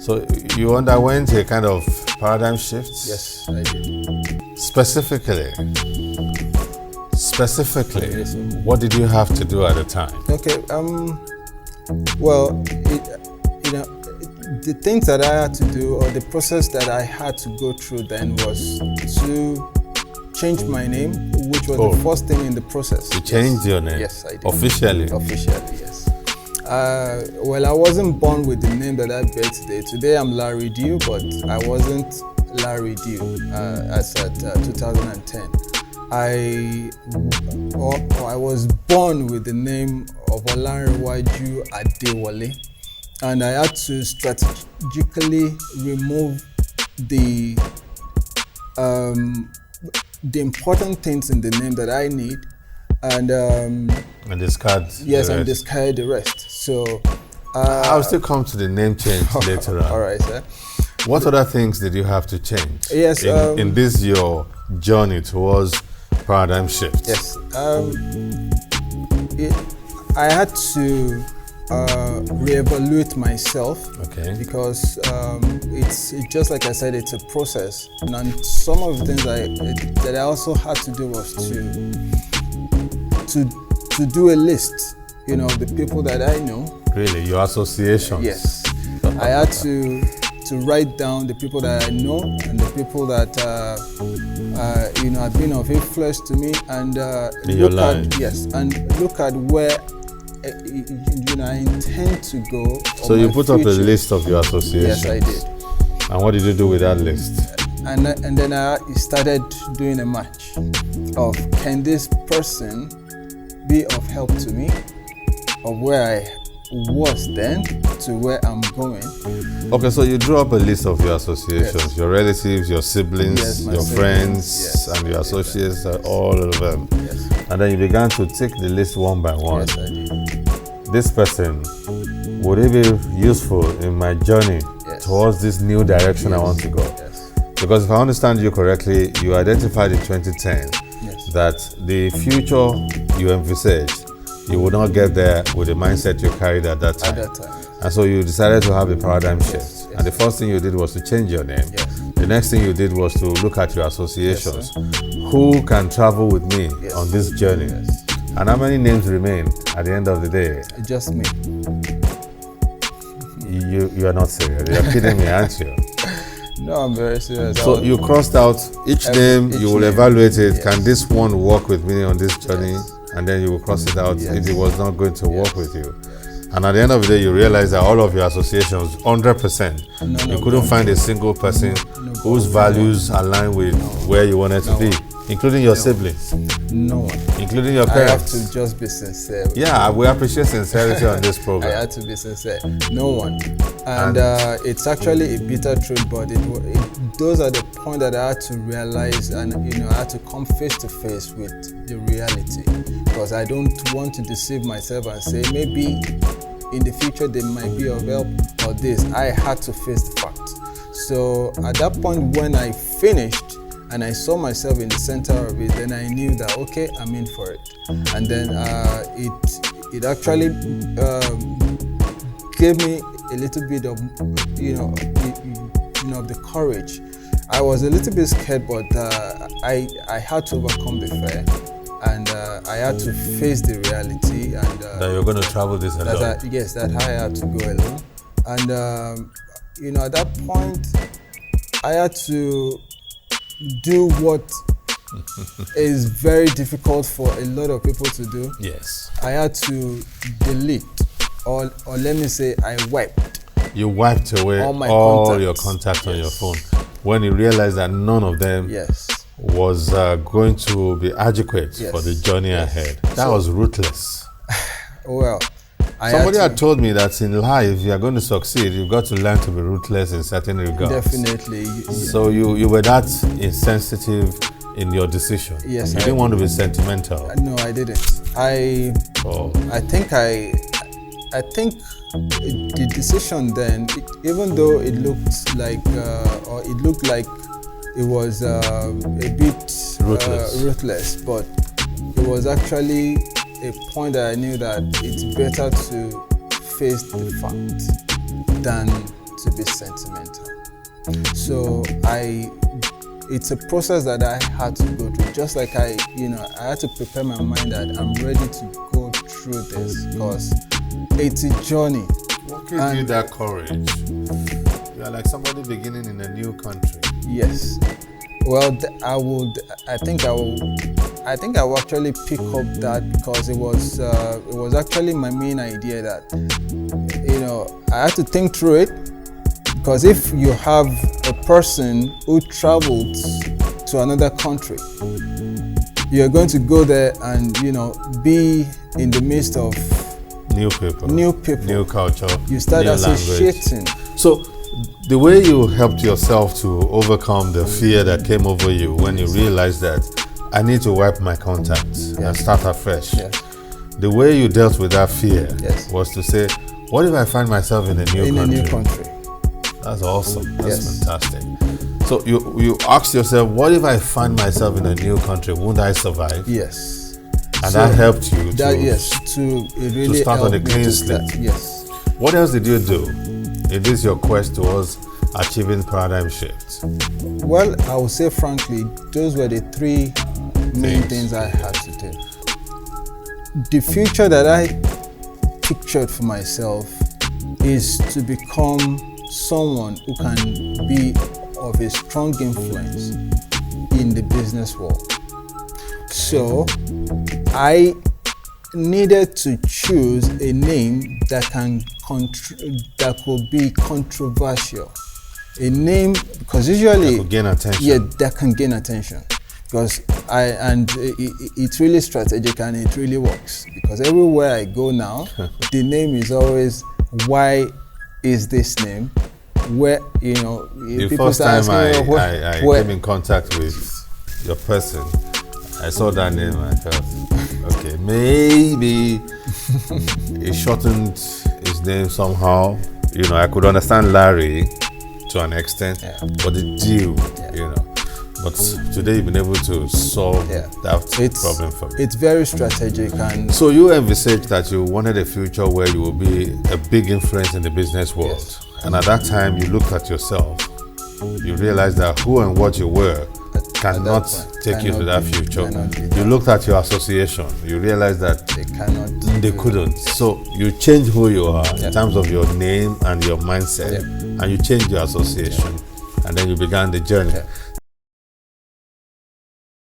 So you underwent a kind of paradigm shift? Yes, I did. Specifically, Yes, sir. what did you have to do at the time? Okay. Well, the things that I had to do, or the process that I had to go through then, was to change my name, which was the first thing in the process. You changed your name? Yes, I did. Officially? Officially, yes. Well, I wasn't born with the name that I bear today. Today I'm Larry Dew, but I wasn't Larry Dew as at 2010. I was born with the name of Olanrewaju Adewale, and I had to strategically remove the important things in the name that I need, and discard and discard the rest. So I'll still come to the name change later on. All right, sir. What other things did you have to change? Yes, in this your journey towards paradigm shift? Yes, I had to reevaluate myself. Okay. Because it's just like I said, it's a process, and some of the things that I also had to do was to do a list, of the people that I know. Really, your associations? Yes, I had to write down the people that I know and the people that have been of influence to me, and look at where I intend to go. So you put up a list of your associations? Yes, I did. And what did you do with that list? And then I started doing a match of, can this person be of help to me, of where I was then to where I'm going. Okay, so you drew up a list of your associations, yes. Your relatives, your siblings, your siblings, friends, yes, and your associates, all of them. Yes. And then you began to tick the list one by one. Yes, I did. This person, would it be useful in my journey towards this new direction I want to go? Yes. Because if I understand you correctly, you identified in 2010 that the future you envisaged, you would not get there with the mindset you carried at that time. And so you decided to have a paradigm shift. Yes. And the first thing you did was to change your name. Yes. The next thing you did was to look at your associations. Who can travel with me on this journey? Yes. And how many names remain at the end of the day? Just me. You are not serious. You're kidding me, aren't you? No, I'm very serious. So you crossed out each name, you will evaluate it. Yes. Can this one work with me on this journey? And then you will cross it out if it was not going to work with you. And at the end of the day, you realize that all of your associations, 100%, you couldn't find a single person whose values align with where you wanted to be, including your siblings. No one. Including your parents. I have to just be sincere. Yeah, we appreciate sincerity on this program. I had to be sincere. No one. And it's actually a bitter truth, but those are the points that I had to realize, and I had to come face to face with the reality, because I don't want to deceive myself and say maybe in the future they might be of help or this. I had to face the fact. So at that point, when I finished and I saw myself in the center of it, then I knew that okay, I'm in for it. And then it actually gave me a little bit of of the courage. I was a little bit scared, but I had to overcome the fear, and I had to face the reality. And that you're going to travel this alone. Yes, that I had to go alone. And at that point, I had to do what is very difficult for a lot of people to do. Yes. I had to delete, or let me say, I wiped. You wiped away all your contacts on your phone when you realized that none of them was going to be adequate for the journey ahead. That was ruthless. Well, somebody had told me that in life, if you are going to succeed, you've got to learn to be ruthless in certain regards. Definitely. So you were that insensitive in your decision. Yes. You didn't want to be sentimental. No, I didn't. I think the decision then, even though it looked like it was a bit ruthless, but it was actually a point that I knew that it's better to face the fact than to be sentimental. So it's a process that I had to go through. Just like I had to prepare my mind that I'm ready to go through this because it's a journey. What gives you that courage? You are like somebody beginning in a new country. Yes. Well, I think I will actually pick up that because it was actually my main idea that, I had to think through it. Because if you have a person who traveled to another country, you're going to go there and, be in the midst of new people, new culture, you start new associating. Language. So the way you helped yourself to overcome the fear that came over you when you realized that I need to wipe my contacts and start afresh. Yes. The way you dealt with that fear Yes. was to say, what if I find myself in a new country? That's awesome. That's fantastic. So you asked yourself, what if I find myself in a new country? Won't I survive? Yes. And that helped you to start on a clean slate. Yes. What else did you do in this your quest towards achieving paradigm shifts? Well, I would say frankly, those were the three main things I had to do. The future that I pictured for myself is to become someone who can be of a strong influence in the business world. So I needed to choose a name that could be controversial. A name, because usually that could gain attention. Yeah, that can gain attention. Because it's really strategic and it really works. Because everywhere I go now, the name is always, why is this name? Where, the people first start time asking, I came in contact with your person, I saw that name and I felt, okay, maybe he shortened his name somehow. I could understand Larry to an extent, but the deal, But today you've been able to solve that problem for me. It's very strategic. And so you envisaged that you wanted a future where you will be a big influence in the business world. Yes. And at that time you looked at yourself. You realized that who and what you were cannot take you to that future. You looked at your association. You realized that they couldn't. So you changed who you are in terms of your name and your mindset. And you changed your association. And then you began the journey.